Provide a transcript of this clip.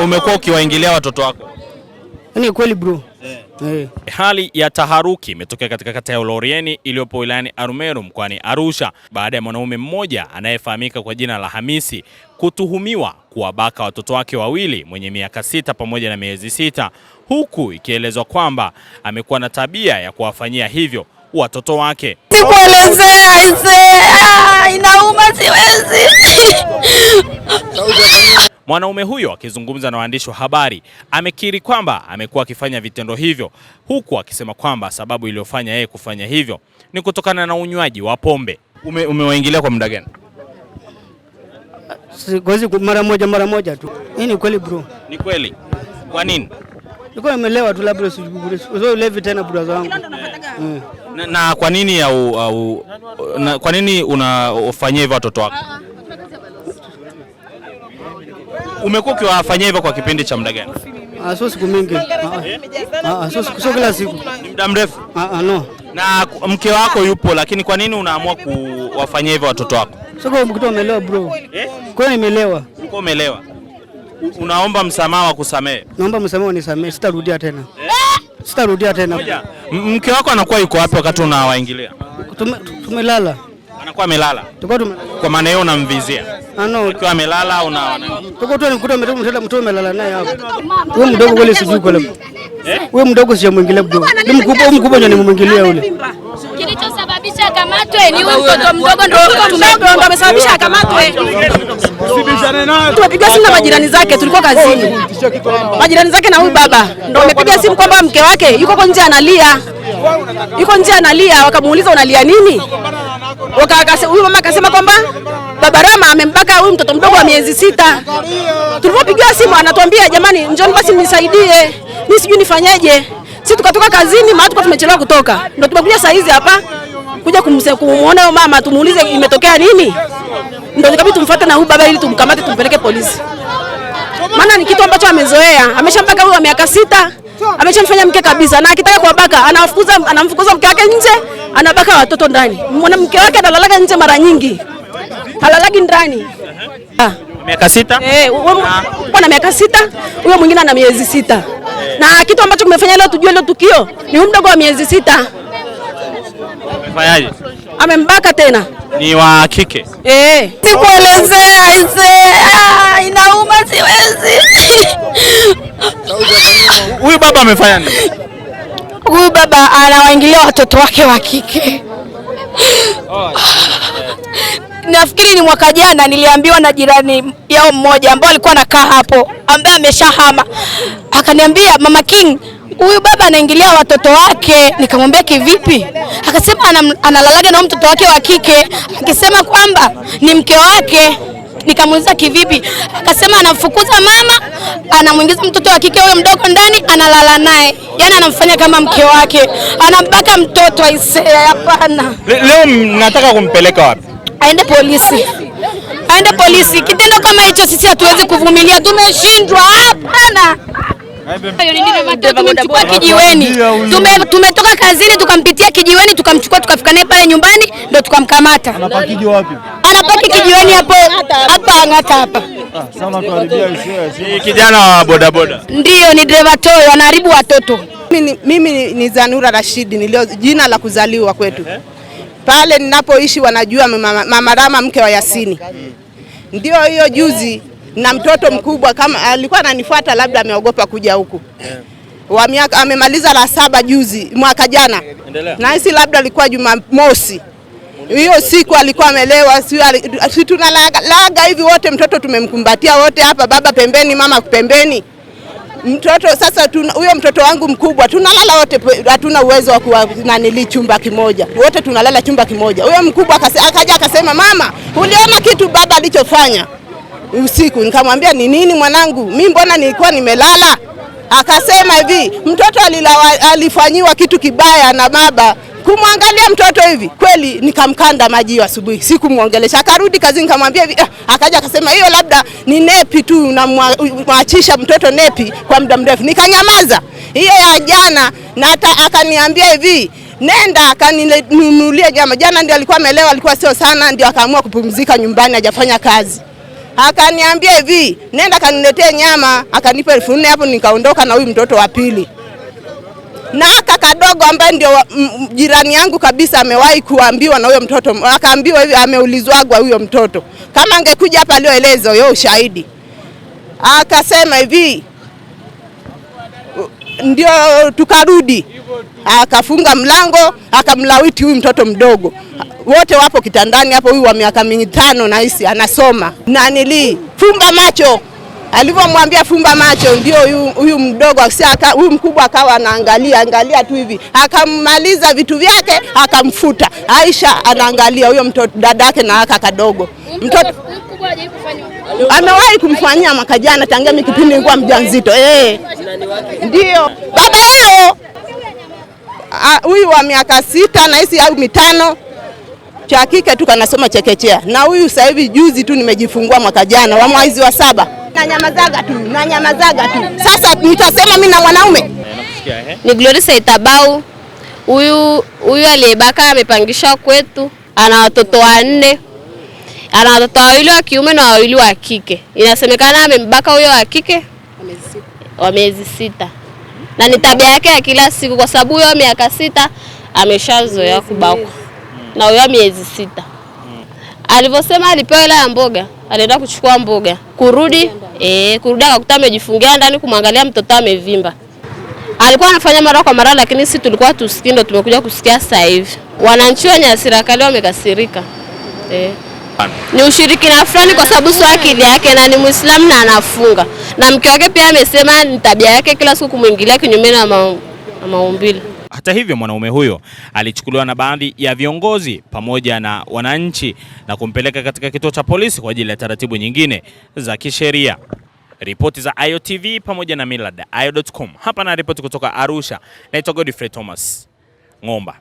Umekuwa ukiwaingilia watoto wako? Ni kweli bro. Hali ya taharuki imetokea katika kata ya Olorieni iliyopo wilayani Arumeru mkoani Arusha baada ya mwanaume mmoja anayefahamika kwa jina la Hamisi kutuhumiwa kuwabaka watoto wake wawili mwenye miaka 6 pamoja na miezi 6, huku ikielezwa kwamba amekuwa na tabia ya kuwafanyia hivyo watoto wake. Sikuelezea inauma, siwezi. Mwanaume huyo akizungumza na waandishi wa habari amekiri kwamba amekuwa akifanya vitendo hivyo, huku akisema kwamba sababu iliyofanya yeye kufanya hivyo ni kutokana na unywaji wa pombe. Umewaingilia kwa muda gani? Sikozi mara moja tu. Hii ni kweli bro. Ni kweli. Kwa nini? Niko nimelewa tu labda sio levi tena bro zangu. Na kwa nini kwa nini unafanyia hivyo watoto wako? Umekuwa ukiwafanyia hivyo kwa kipindi cha muda gani? Sio siku mingi. Sio kila siku. Ni muda mrefu? No. Na mke wako yupo, lakini kwa nini unaamua kuwafanyia hivyo watoto wako? Sio kwa mtu amelewa bro. Kwa nini nimelewa? Uko umelewa? Unaomba msamaha wa kusamehe? Naomba msamaha unisamehe, sitarudia tena. Sitarudia tena. Mke wako anakuwa yuko wapi wakati unawaingilia? Tumelala. Anakuwa amelala? Kwa maana hiyo unamvizia? No. Akiwa amelala Tuko tu nikuta mtu amelala naye hapo. Wewe mdogo kweli sijui kwa leo. Wewe mdogo sijamwingilia bro. Ni mkubwa ndio nimemwingilia yule. Kilichosababisha akamatwe ni huyo mtoto mdogo ndio amesababisha akamatwe. Tumepiga simu na majirani zake, tulikuwa kazini. Majirani zake na huyu baba ndio wamepiga simu kwamba mke wake yuko nje analia. Wakamuuliza unalia nini? Huyu mama akasema kwamba Baba Rama amembaka huyu mtoto mdogo wa miezi 6. Tulipopigia simu anatuambia jamani, njoni basi mnisaidie. Mimi sijui nifanyeje. Sisi tukatoka kazini, maana tulikuwa tumechelewa kutoka. Ndio tumekuja saa hizi hapa kuja kumuona huyo mama tumuulize imetokea nini. Ndio nikabidi tumfuate na huyu baba ili tumkamate tumpeleke polisi. Maana ni kitu ambacho amezoea. Ameshambaka huyu wa miaka 6. Ameshamfanya mke kabisa, na akitaka kuwabaka anamfukuza mke wake nje, anabaka watoto ndani. Mwanamke wake analalaga nje mara nyingi. Halalagi ndani. Miaka 6? Bwana miaka 6, huyo mwingine ana miezi 6. Na kitu ambacho kimefanya leo tujue leo tukio ni huyu mdogo wa miezi 6. Amefanyaje? Amembaka tena. Ni wa kike? Sikuelezea inauma, siwezi. Huyu baba amefanya nini? Huyu baba anawaingilia watoto wake wa kike. Nafikiri ni mwaka jana niliambiwa na jirani yao mmoja ambaye alikuwa anakaa hapo, ambaye ameshahama. Akaniambia Mama King, huyu baba anaingilia watoto wake. Nikamwambia kivipi? Akasema analalaga na mtoto wake wa kike, akisema kwamba ni mke wake. Nikamuuliza kivipi? Akasema anamfukuza mama, anamuingiza mtoto wa kike huyo mdogo ndani, analala naye. Yaani anamfanya kama mke wake. Anambaka mtoto hapana. Leo nataka kumpeleka wapi? Aende polisi. Kitendo kama hicho sisi hatuwezi kuvumilia. Tumeshindwa. Hapana. Tumemchukua kijiweni. Tumetoka kazini tukampitia kijiweni, tukamchukua tukafika naye pale nyumbani ndio tukamkamata. Anapaki wapi? Anapaki kijiweni hapo Ang'ata hapa. Ni kijana wa bodaboda. Ndio, ni driver toy, anaharibu watoto. Mimi ni Zanura Rashidi, nilio jina la kuzaliwa kwetu. Pale ninapoishi wanajua Mama Rama mke wa Yasini. Ndio hiyo juzi na mtoto mkubwa kama alikuwa ananifuata, labda ameogopa kuja huku. Wa miaka amemaliza la 7 juzi mwaka jana. Na hisi labda alikuwa Jumamosi. Hiyo siku alikuwa amelewa, si tunalaga hivi wote, mtoto tumemkumbatia wote hapa, baba pembeni, mama pembeni. Mtoto sasa huyo mtoto wangu mkubwa tunalala wote, hatuna uwezo wa kunanili chumba kimoja. Wote tunalala chumba kimoja. Huyo mkubwa akaja akasema, "Mama, uliona kitu baba alichofanya usiku?" Nikamwambia, "Ni nini mwanangu? Mimi mbona nilikuwa nimelala?" Akasema hivi, "Mtoto alifanyiwa kitu kibaya na baba." Kumwangalia mtoto hivi kweli nikamkanda maji asubuhi, sikumuongelesha. Akarudi kazini nikamwambia hivi, akaja akasema hiyo labda ni nepi tu, unamwachisha mtoto nepi kwa muda mrefu. Nikanyamaza. Hiyo ya jana na akaniambia hivi, nenda akaninunulia nyama. Jana ndio alikuwa amelewa, alikuwa sio sana, ndio akaamua kupumzika nyumbani, hajafanya kazi. Akaniambia hivi, nenda kaniletee nyama, akanipa 4,000 hapo nikaondoka na huyu mtoto wa pili. Na aka kadogo ambaye ndio jirani yangu kabisa amewahi kuambiwa na huyo mtoto, akaambiwa hivi ameulizwagwa huyo mtoto. Kama angekuja hapa alioeleza huyo ushahidi. Akasema hivi ndio tukarudi. Akafunga mlango, akamlawiti huyu mtoto mdogo. Wote wapo kitandani hapo, huyu wa miaka 5 na hisi anasoma. Na fumba macho. Alivyomwambia fumba macho ndio huyu mdogo huyu mkubwa akawa anaangalia tu hivi. Akamaliza vitu vyake, akamfuta. Aisha anaangalia huyo mtoto dadake na aka kadogo. Mtoto mkubwa hajawahi kufanya. Amewahi kumfanyia mwaka jana tangia mimi kipindi nilikuwa mjamzito. Ndio. Baba yao huyu wa miaka 6 na hisi au 5 cha kike tu kanasoma chekechea. Na huyu sasa hivi juzi tu nimejifungua mwaka jana wa mwezi wa 7. Na nyamazaga tu. Sasa nitasema mimi na mwanaume. Ni Glorisa Itabau. Huyu aliyebaka amepangisha kwetu. Ana watoto 4. Ana watoto 2 wa kiume na 2 wa kike. Inasemekana amembaka huyo wa kike wa miezi 6. Na ni tabia yake ya kila siku kwa sababu huyo wa miaka 6 ameshazoea kubakwa. Na huyo wa miezi 6. Alivyosema alipewa hela ya mboga, alienda kuchukua mboga. Kurudi akakuta amejifungia ndani kumwangalia mtoto amevimba. Alikuwa anafanya mara kwa mara lakini sisi tulikuwa tusikii, ndo tumekuja kusikia sasa hivi. Wananchi wenye hasira kali wamekasirika. Ni ushirikina fulani kwa sababu sio akili yake na ni Muislamu na anafunga. Na mke wake pia amesema ni tabia yake kila siku kumwingilia kinyume na maumbile. Hata hivyo mwanaume huyo alichukuliwa na baadhi ya viongozi pamoja na wananchi na kumpeleka katika kituo cha polisi kwa ajili ya taratibu nyingine za kisheria. Ripoti za AyoTV pamoja na millardayo.com. Hapa na ripoti kutoka Arusha. Naitwa Godfrey Thomas Ng'omba.